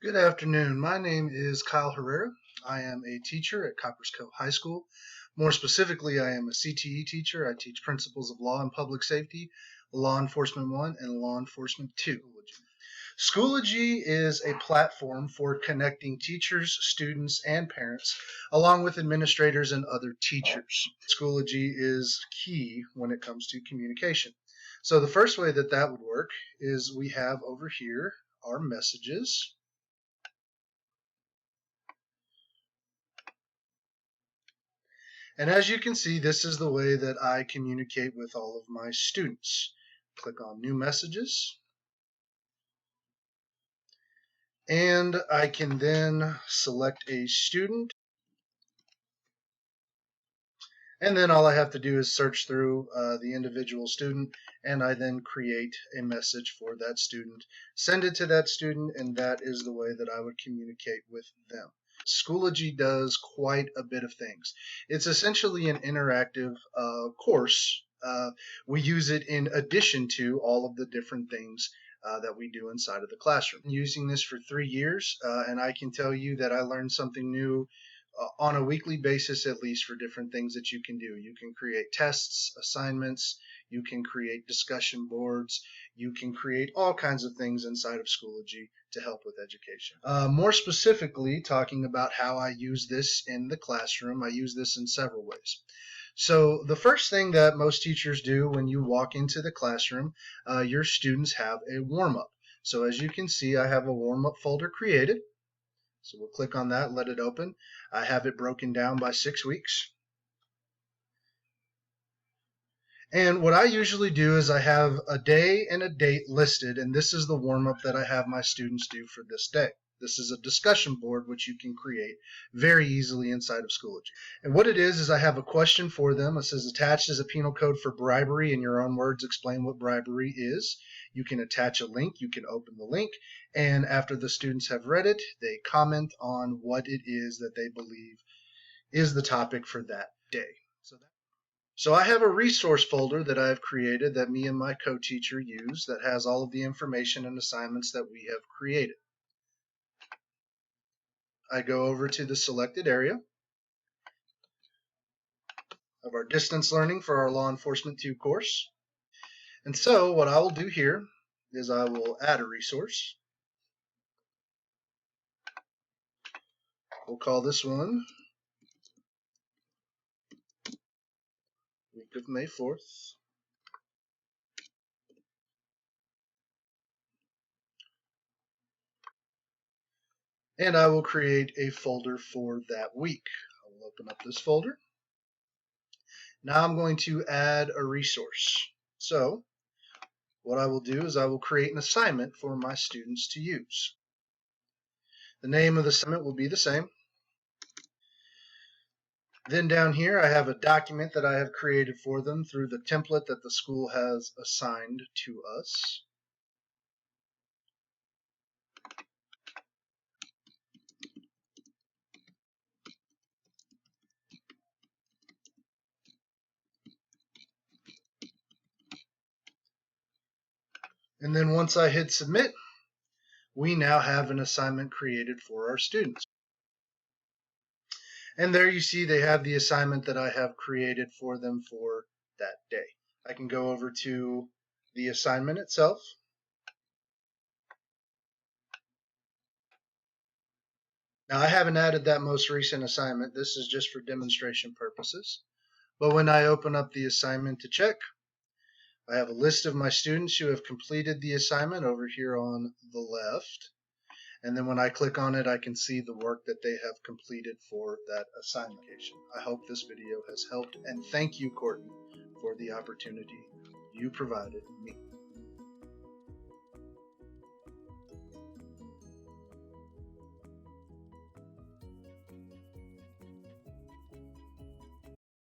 Good afternoon. My name is Kyle Herrera. I am a teacher at Coppers Cove High School. More specifically, I am a CTE teacher. I teach principles of law and public safety, Law Enforcement 1 and Law Enforcement 2. Schoology is a platform for connecting teachers, students, and parents, along with administrators and other teachers. Schoology is key when it comes to communication. So the first way that that would work is we have over here our messages. And as you can see, this is the way that I communicate with all of my students. Click on New Messages. And I can then select a student. And then all I have to do is search through the individual student, and I then create a message for that student, send it to that student, and that is the way that I would communicate with them. Schoology does quite a bit of things. It's essentially an interactive course. We use it in addition to all of the different things that we do inside of the classroom. I'm using this for 3 years, and I can tell you that I learned something new on a weekly basis, at least, for different things that you can do. You can create tests, assignments, you can create discussion boards, you can create all kinds of things inside of Schoology to help with education. More specifically, talking about how I use this in the classroom, I use this in several ways. So the first thing that most teachers do when you walk into the classroom, your students have a warm-up. So as you can see, I have a warm-up folder created. So we'll click on that, let it open. I have it broken down by 6 weeks. And what I usually do is I have a day and a date listed, and this is the warm-up that I have my students do for this day. This is a discussion board which you can create very easily inside of Schoology. And what it is I have a question for them. It says, attached is a penal code for bribery. In your own words, explain what bribery is. You can attach a link. You can open the link. And after the students have read it, they comment on what it is that they believe is the topic for that day. So I have a resource folder that I've created that me and my co-teacher use that has all of the information and assignments that we have created. I go over to the selected area of our distance learning for our Law Enforcement 2 course. And so what I will do here is I will add a resource. We'll call this one week of May 4th. And I will create a folder for that week. I will open up this folder. Now I'm going to add a resource. So what I will do is I will create an assignment for my students to use. The name of the assignment will be the same. Then down here I have a document that I have created for them through the template that the school has assigned to us. And then once I hit submit, we now have an assignment created for our students. And there you see they have the assignment that I have created for them for that day. I can go over to the assignment itself. Now I haven't added that most recent assignment. This is just for demonstration purposes. But when I open up the assignment to check, I have a list of my students who have completed the assignment over here on the left. And then when I click on it, I can see the work that they have completed for that assignment. I hope this video has helped, and thank you, Courtney, for the opportunity you provided me.